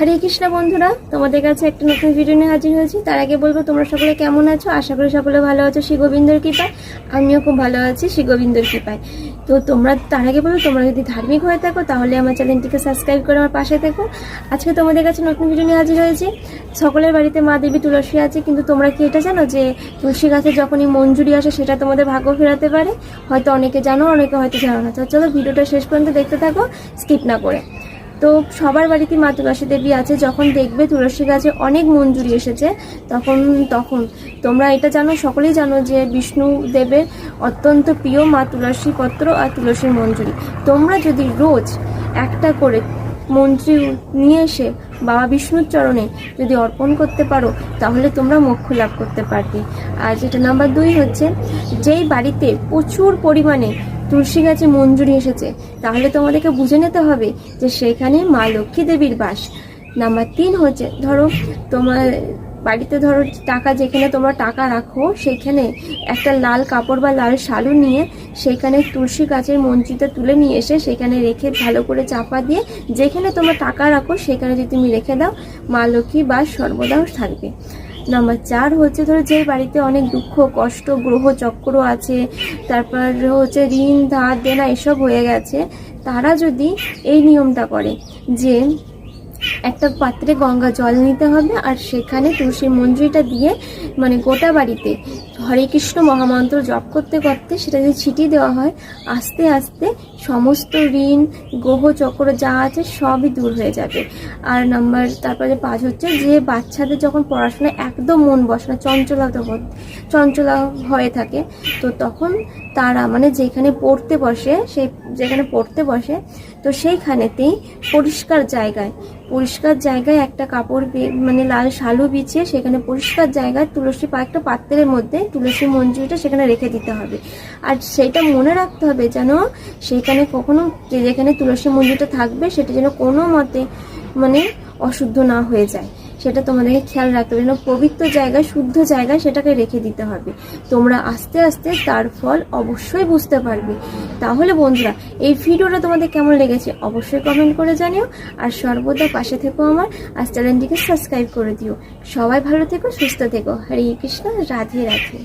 হরে কৃষ্ণ বন্ধুরা, তোমাদের কাছে একটা নতুন ভিডিও নিয়ে হাজির হয়েছি। তার আগে বলবো তোমরা সকলে কেমন আছো। আশা করি সকলে ভালো আছো শ্রী গোবিন্দর কৃপায়। আমিও খুব ভালো আছি শ্রী গোবিন্দর কৃপায়। তো তোমরা তার আগে বলবো তোমরা যদি ধার্মিক হয়ে থাকো তাহলে আমার চ্যানেলটিকে সাবস্ক্রাইব করে আমার পাশে থেকো। আজকে তোমাদের কাছে নতুন ভিডিও নিয়ে হাজির হয়েছি। সকলের বাড়িতে মা দেবী তুলসী আছে, কিন্তু তোমরা কি এটা জানো যে তুলসী গাছে যখনই মঞ্জুরি আসে সেটা তোমাদের ভাগ্য ফেরাতে পারে? হয়তো অনেকে জানো, অনেকে হয়তো জানো না। তো চলো ভিডিওটা শেষ পর্যন্ত দেখতে থাকো, স্কিপ না করে। তো সবার বাড়িতে মা তুলসী দেবী আছে। যখন দেখবে তুলসী গাছে অনেক মঞ্জুরি এসেছে তখন তোমরা এটা জানো, সকলেই জানো যে বিষ্ণু দেবের অত্যন্ত প্রিয় মা তুলসী পত্র আর তুলসীর মঞ্জুরি। তোমরা যদি রোজ একটা করে মঞ্জুরি নিয়ে এসে বাবা বিষ্ণুর চরণে যদি অর্পণ করতে পারো তাহলে তোমরা মোক্ষ লাভ করতে পারবে। আর যেটা নাম্বার 2 হচ্ছে, যেই বাড়িতে প্রচুর পরিমাণে তুলসী গাছে মঞ্জুরি এসেছে তাহলে তোমাদেরকে বুঝে নিতে হবে যে সেখানে মা লক্ষ্মী দেবীর বাস। নাম্বার 3 হচ্ছে, ধরো তোমার বাড়িতে টাকা, যেখানে তোমরা টাকা রাখো সেখানে একটা লাল কাপড় বা লাল শালু নিয়ে সেখানে তুলসী গাছের মঞ্জুরিটা তুলে নিয়ে এসে সেখানে রেখে ভালো করে চাপা দিয়ে যেখানে তোমরা টাকা রাখো সেখানে যদি তুমি রেখে দাও, মা লক্ষ্মী বাস সর্বদাও থাকবে। নাম্বার 4 হচ্ছে, ধরো যে বাড়িতে অনেক দুঃখ কষ্ট গ্রহ চক্র আছে, তারপর হচ্ছে ঋণ ধার দেনা এসব হয়ে গেছে, তারা যদি এই নিয়মটা করে যে একটা পাত্রে গঙ্গা জল নিতে হবে আর সেখানে তুলসীর মঞ্জুরিটা দিয়ে মানে গোটা বাড়িতে হরে কৃষ্ণ মহামন্ত্র জপ করতে করতে সেটা যদি ছিটিয়ে দেওয়া হয়, আস্তে আস্তে সমস্ত ঋণ গ্রহ চক্র যা আছে সবই দূর হয়ে যাবে। আর তারপরে 5 হচ্ছে, যে বাচ্চাদের যখন পড়াশোনায় একদম মন বসে না, চঞ্চলা হয়ে থাকে, তো তখন তারা মানে যেখানে পড়তে বসে তো সেইখানেতেই পরিষ্কার জায়গায় একটা কাপড় মানে লাল শালু বিছিয়ে সেখানে পরিষ্কার জায়গায় একটা পাত্রের মধ্যে তুলসী মঞ্জুরিটা সেখানে রেখে দিতে হবে। আর সেইটা মনে রাখতে হবে যেন সেখানে কখনো যেখানে তুলসী মঞ্জুরিটা থাকবে সেটা যেন কোনো মতে মানে অশুদ্ধ না হয়ে যায়, সেটা তোমাদেরকে খেয়াল রাখতে হবে। যেন পবিত্র জায়গায়, শুদ্ধ জায়গায় সেটাকে রেখে দিতে হবে। তোমরা আস্তে আস্তে তার ফল অবশ্যই বুঝতে পারবে। তাহলে বন্ধুরা, এই ভিডিওটা তোমাদের কেমন লেগেছে অবশ্যই কমেন্ট করে জানিও। আর সর্বদা পাশে থেকো আমার, আর চ্যানেলটিকে সাবস্ক্রাইব করে দিও। সবাই ভালো থেকো, সুস্থ থেকো। হরে কৃষ্ণ, রাধে রাধে।